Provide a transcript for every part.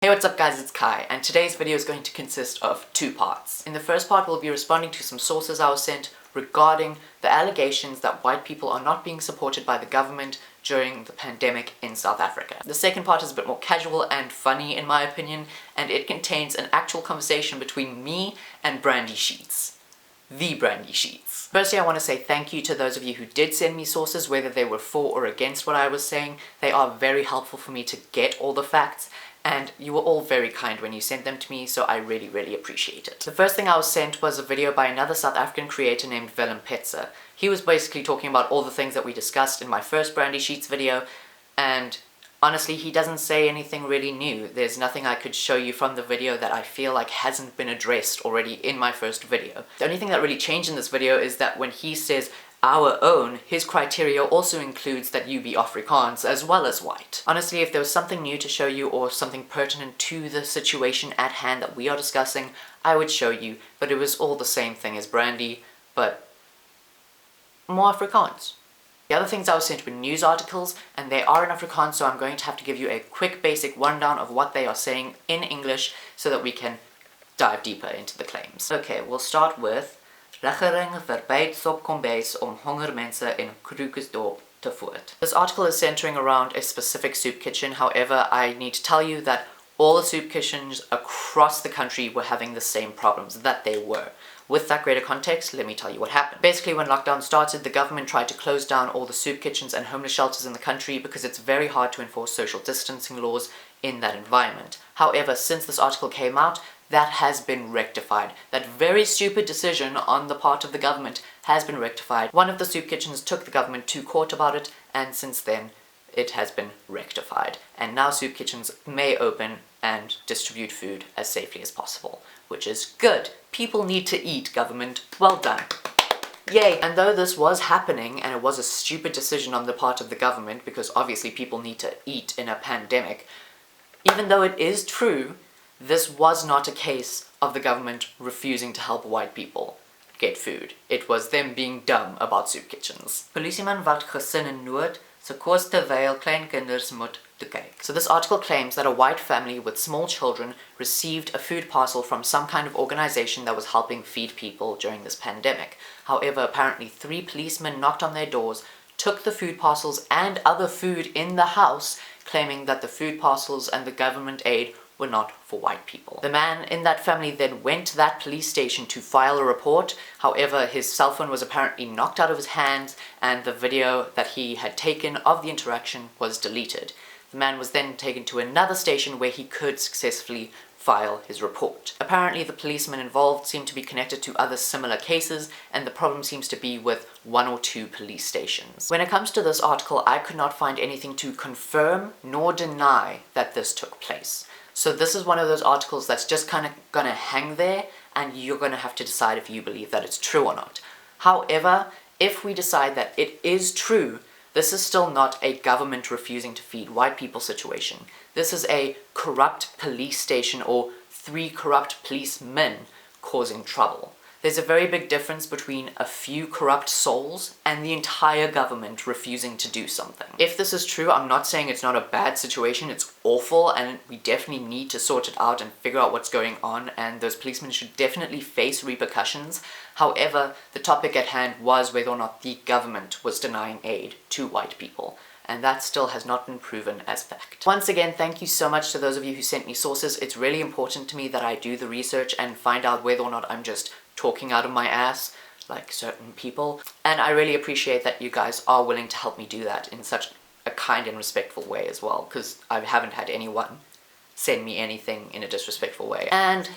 Hey, what's up guys, it's Kai, and today's video is going to consist of two parts. In the first part, we'll be responding to some sources I was sent regarding the allegations that white people are not being supported by the government during the pandemic in South Africa. The second part is a bit more casual and funny in my opinion, and it contains an actual conversation between me and Brandi Sheets. The Brandi Sheets. Firstly, I want to say thank you to those of you who did send me sources, whether they were for or against what I was saying. They are very helpful for me to get all the facts, and you were all very kind when you sent them to me, so I really appreciate it. The first thing I was sent was a video by another South African creator named Willem Petzer. He was basically talking about all the things that we discussed in my first Brandi Sheets video, and honestly, he doesn't say anything really new. There's nothing I could show you from the video that I feel like hasn't been addressed already in my first video. The only thing that really changed in this video is that when he says our own, his criteria also includes that you be Afrikaans as well as white. Honestly, if there was something new to show you or something pertinent to the situation at hand that we are discussing, I would show you, but it was all the same thing as Brandi, but more Afrikaans. The other things I was sent were news articles, and they are in Afrikaans, so I'm going to have to give you a quick basic rundown of what they are saying in English so that we can dive deeper into the claims. Okay, we'll start with Regering verbyt sopkombuis om honger mense in Krugersdorp te voed. This article is centering around a specific soup kitchen. However, I need to tell you that all the soup kitchens across the country were having the same problems that they were. With that greater context, let me tell you what happened. Basically, when lockdown started, the government tried to close down all the soup kitchens and homeless shelters in the country because it's very hard to enforce social distancing laws in that environment. However, since this article came out, that has been rectified. That very stupid decision on the part of the government has been rectified. One of the soup kitchens took the government to court about it, and since then, it has been rectified. And now soup kitchens may open and distribute food as safely as possible, which is good. People need to eat, government. Well done. Yay! And though this was happening, and it was a stupid decision on the part of the government, because obviously people need to eat in a pandemic, even though it is true, this was not a case of the government refusing to help white people get food. It was them being dumb about soup kitchens. Polisieman wat gesin in nood, se kos terwyl kleinkinders moet te kyk. So this article claims that a white family with small children received a food parcel from some kind of organization that was helping feed people during this pandemic. However, apparently 3 policemen knocked on their doors, took the food parcels and other food in the house, claiming that the food parcels and the government aid were not for white people. The man in that family then went to that police station to file a report. However, his cell phone was apparently knocked out of his hands, and the video that he had taken of the interaction was deleted. The man was then taken to another station where he could successfully file his report. Apparently, the policemen involved seem to be connected to other similar cases, and the problem seems to be with 1 or 2 police stations. When it comes to this article, I could not find anything to confirm nor deny that this took place. So this is one of those articles that's just kind of gonna hang there, and you're gonna have to decide if you believe that it's true or not. However, if we decide that it is true, this is still not a government refusing to feed white people situation. This is a corrupt police station or 3 corrupt policemen causing trouble. There's a very big difference between a few corrupt souls and the entire government refusing to do something. If this is true, I'm not saying it's not a bad situation, it's awful, and we definitely need to sort it out and figure out what's going on, and those policemen should definitely face repercussions. However, the topic at hand was whether or not the government was denying aid to white people, and that still has not been proven as fact. Once again, thank you so much to those of you who sent me sources. It's really important to me that I do the research and find out whether or not I'm just talking out of my ass, like certain people. And I really appreciate that you guys are willing to help me do that in such a kind and respectful way as well, because I haven't had anyone send me anything in a disrespectful way. And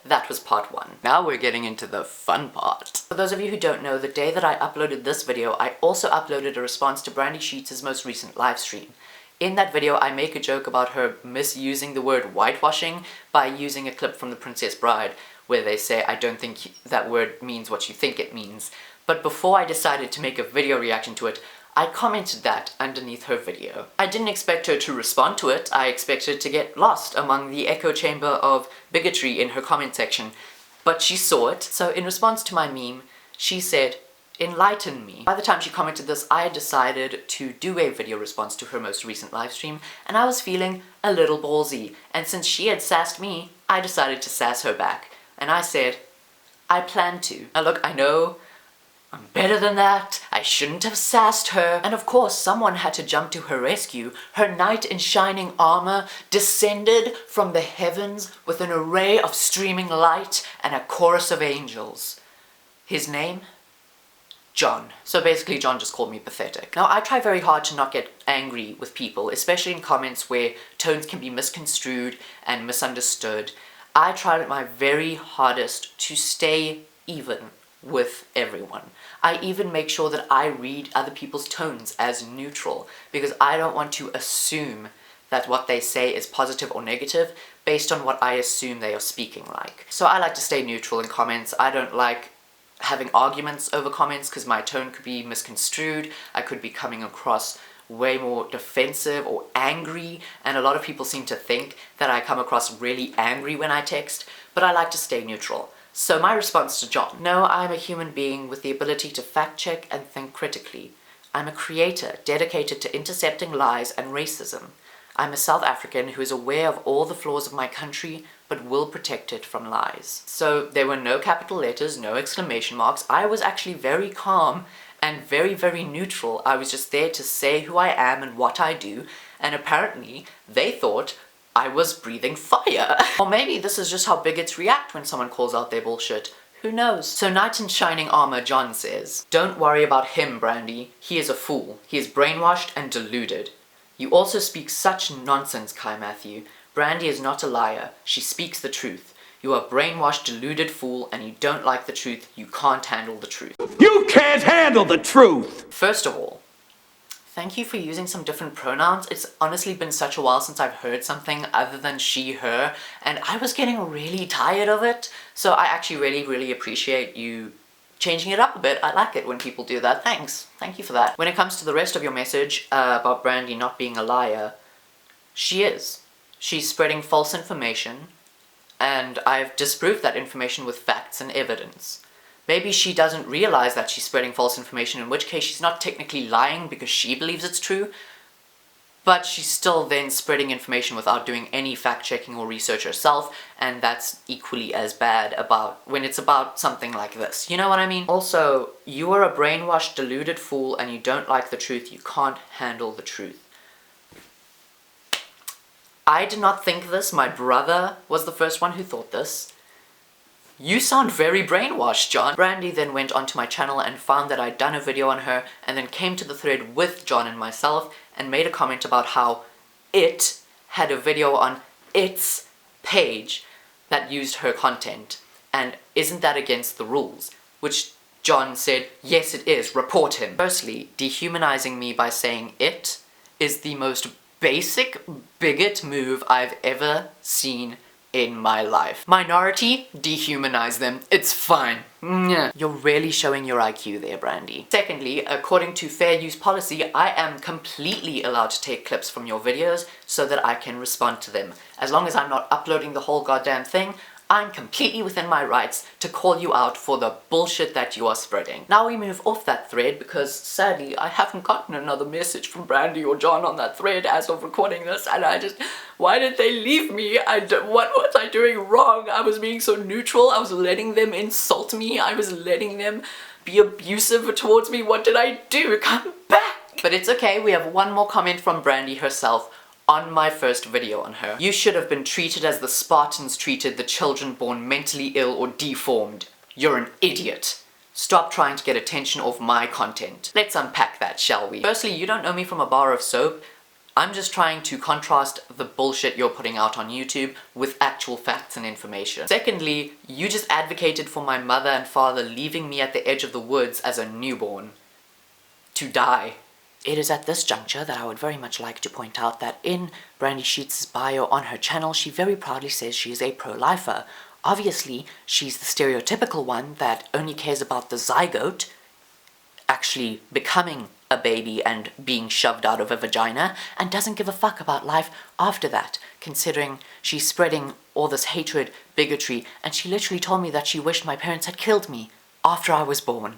that was part 1. Now we're getting into the fun part. For those of you who don't know, the day that I uploaded this video, I also uploaded a response to Brandi Sheets' most recent live stream. In that video, I make a joke about her misusing the word whitewashing by using a clip from The Princess Bride, where they say, I don't think that word means what you think it means. But before I decided to make a video reaction to it, I commented that underneath her video. I didn't expect her to respond to it. I expected her to get lost among the echo chamber of bigotry in her comment section, but she saw it. So in response to my meme, she said, enlighten me. By the time she commented this, I had decided to do a video response to her most recent livestream, and I was feeling a little ballsy. And since she had sassed me, I decided to sass her back. And I said, I plan to. Now look, I know I'm better than that. I shouldn't have sassed her. And of course, someone had to jump to her rescue. Her knight in shining armor descended from the heavens with an array of streaming light and a chorus of angels. His name? John. So basically, John just called me pathetic. Now, I try very hard to not get angry with people, especially in comments where tones can be misconstrued and misunderstood. I try my very hardest to stay even with everyone. I even make sure that I read other people's tones as neutral, because I don't want to assume that what they say is positive or negative based on what I assume they are speaking like. So I like to stay neutral in comments. I don't like having arguments over comments because my tone could be misconstrued. I could be coming across way more defensive or angry, and a lot of people seem to think that I come across really angry when I text, but I like to stay neutral. So my response to John: no, I'm a human being with the ability to fact check and think critically. I'm a creator dedicated to intercepting lies and racism. I'm a South African who is aware of all the flaws of my country, but will protect it from lies. So there were no capital letters, no exclamation marks. I was actually very calm and very, very neutral. I was just there to say who I am and what I do, and apparently they thought I was breathing fire. Or maybe this is just how bigots react when someone calls out their bullshit. Who knows? So knight in shining armor John says, don't worry about him, Brandi. He is a fool. He is brainwashed and deluded. You also speak such nonsense, Kai Matthew. Brandi is not a liar. She speaks the truth. You are a brainwashed, deluded fool, and you don't like the truth. You can't handle the truth. You can't handle the truth! First of all, thank you for using some different pronouns. It's honestly been such a while since I've heard something other than she, her, and I was getting really tired of it. So I actually really appreciate you changing it up a bit. I like it when people do that. Thanks. Thank you for that. When it comes to the rest of your message about Brandi not being a liar, she is. She's spreading false information, and I've disproved that information with facts and evidence. Maybe she doesn't realize that she's spreading false information, in which case she's not technically lying because she believes it's true, but she's still then spreading information without doing any fact-checking or research herself, and that's equally as bad when it's about something like this. You know what I mean? Also, you are a brainwashed, deluded fool, and you don't like the truth. You can't handle the truth. I did not think this. My brother was the first one who thought this. You sound very brainwashed, John. Brandi then went onto my channel and found that I'd done a video on her, and then came to the thread with John and myself and made a comment about how it had a video on its page that used her content, and isn't that against the rules? Which John said, yes it is, report him. Firstly, dehumanizing me by saying it is the most basic bigot move I've ever seen in my life. Minority, dehumanize them. It's fine. You're really showing your IQ there, Brandi. Secondly, according to fair use policy, I am completely allowed to take clips from your videos so that I can respond to them. As long as I'm not uploading the whole goddamn thing, I'm completely within my rights to call you out for the bullshit that you are spreading. Now we move off that thread because, sadly, I haven't gotten another message from Brandi or John on that thread as of recording this, and why did they leave me? What was I doing wrong? I was being so neutral. I was letting them insult me. I was letting them be abusive towards me. What did I do? Come back! But it's okay, we have one more comment from Brandi herself on my first video on her. You should have been treated as the Spartans treated the children born mentally ill or deformed. You're an idiot. Stop trying to get attention off my content. Let's unpack that, shall we? Firstly, you don't know me from a bar of soap. I'm just trying to contrast the bullshit you're putting out on YouTube with actual facts and information. Secondly, you just advocated for my mother and father leaving me at the edge of the woods as a newborn to die. It is at this juncture that I would very much like to point out that in Brandi Sheets' bio on her channel, she very proudly says she is a pro-lifer. Obviously, she's the stereotypical one that only cares about the zygote actually becoming a baby and being shoved out of a vagina, and doesn't give a fuck about life after that, considering she's spreading all this hatred, bigotry, and she literally told me that she wished my parents had killed me after I was born.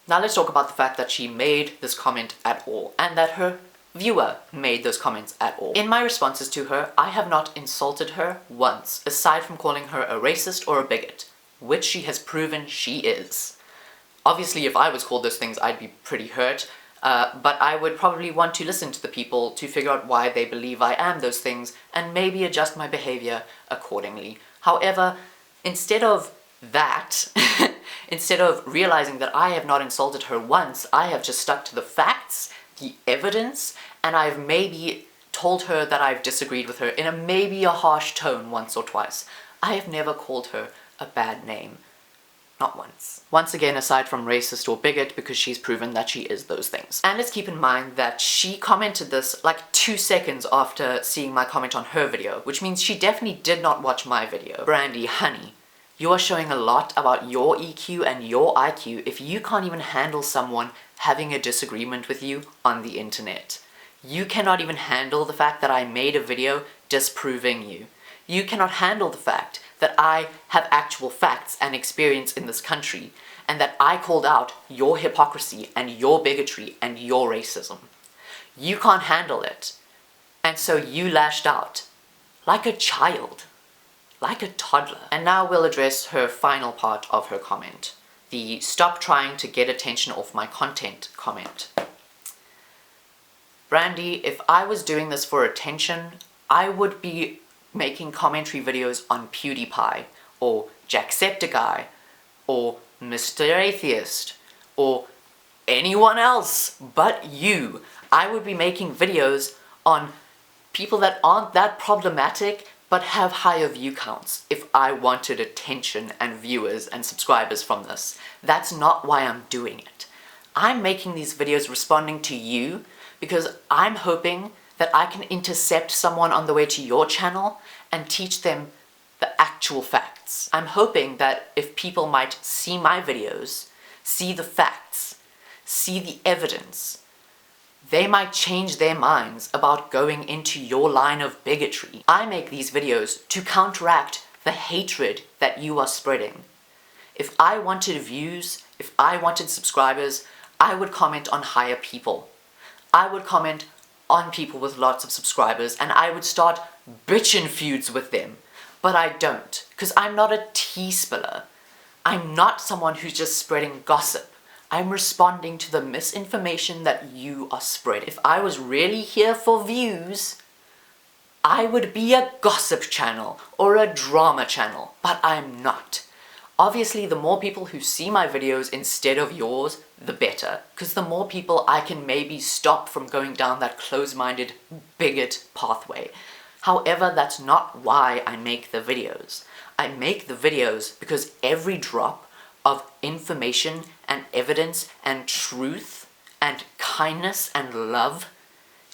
Now let's talk about the fact that she made this comment at all, and that her viewer made those comments at all. In my responses to her, I have not insulted her once, aside from calling her a racist or a bigot, which she has proven she is. Obviously, if I was called those things, I'd be pretty hurt, but I would probably want to listen to the people to figure out why they believe I am those things, and maybe adjust my behavior accordingly. However, instead of that, instead of realizing that I have not insulted her once, I have just stuck to the facts, the evidence, and I've maybe told her that I've disagreed with her in a maybe a harsh tone once or twice. I have never called her a bad name. Not once. Once again, aside from racist or bigot, because she's proven that she is those things. And let's keep in mind that she commented this like 2 seconds after seeing my comment on her video, which means she definitely did not watch my video. Brandi, honey, you are showing a lot about your EQ and your IQ if you can't even handle someone having a disagreement with you on the internet. You cannot even handle the fact that I made a video disproving you. You cannot handle the fact that I have actual facts and experience in this country, and that I called out your hypocrisy and your bigotry and your racism. You can't handle it, and so you lashed out. Like a child. Like a toddler. And now we'll address her final part of her comment. The "stop trying to get attention off my content" comment. Brandi, if I was doing this for attention, I would be making commentary videos on PewDiePie, or Jacksepticeye, or Mr. Atheist, or anyone else but you. I would be making videos on people that aren't that problematic but have higher view counts if I wanted attention and viewers and subscribers from this. That's not why I'm doing it. I'm making these videos responding to you because I'm hoping that I can intercept someone on the way to your channel and teach them the actual facts. I'm hoping that if people might see my videos, see the facts, see the evidence, they might change their minds about going into your line of bigotry. I make these videos to counteract the hatred that you are spreading. If I wanted views, if I wanted subscribers, I would comment on higher people. I would comment on people with lots of subscribers, and I would start bitchin' feuds with them. But I don't, because I'm not a tea spiller. I'm not someone who's just spreading gossip. I'm responding to the misinformation that you are spreading. If I was really here for views, I would be a gossip channel or a drama channel, but I'm not. Obviously, the more people who see my videos instead of yours, the better, because the more people I can maybe stop from going down that close-minded bigot pathway. However, that's not why I make the videos. I make the videos because every drop of information and evidence and truth and kindness and love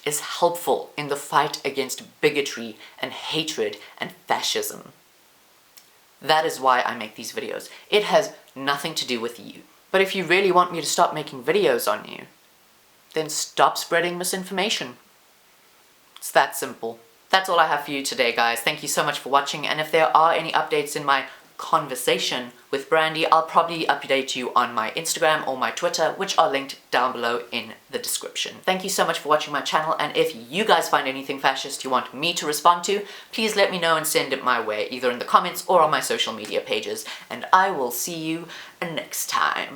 is helpful in the fight against bigotry and hatred and fascism. That is why I make these videos. It has nothing to do with you. But if you really want me to stop making videos on you, then stop spreading misinformation. It's that simple. That's all I have for you today, guys. Thank you so much for watching, and if there are any updates in my conversation with Brandi, I'll probably update you on my Instagram or my Twitter, which are linked down below in the description. Thank you so much for watching my channel, and if you guys find anything fascist you want me to respond to, please let me know and send it my way, either in the comments or on my social media pages, and I will see you next time.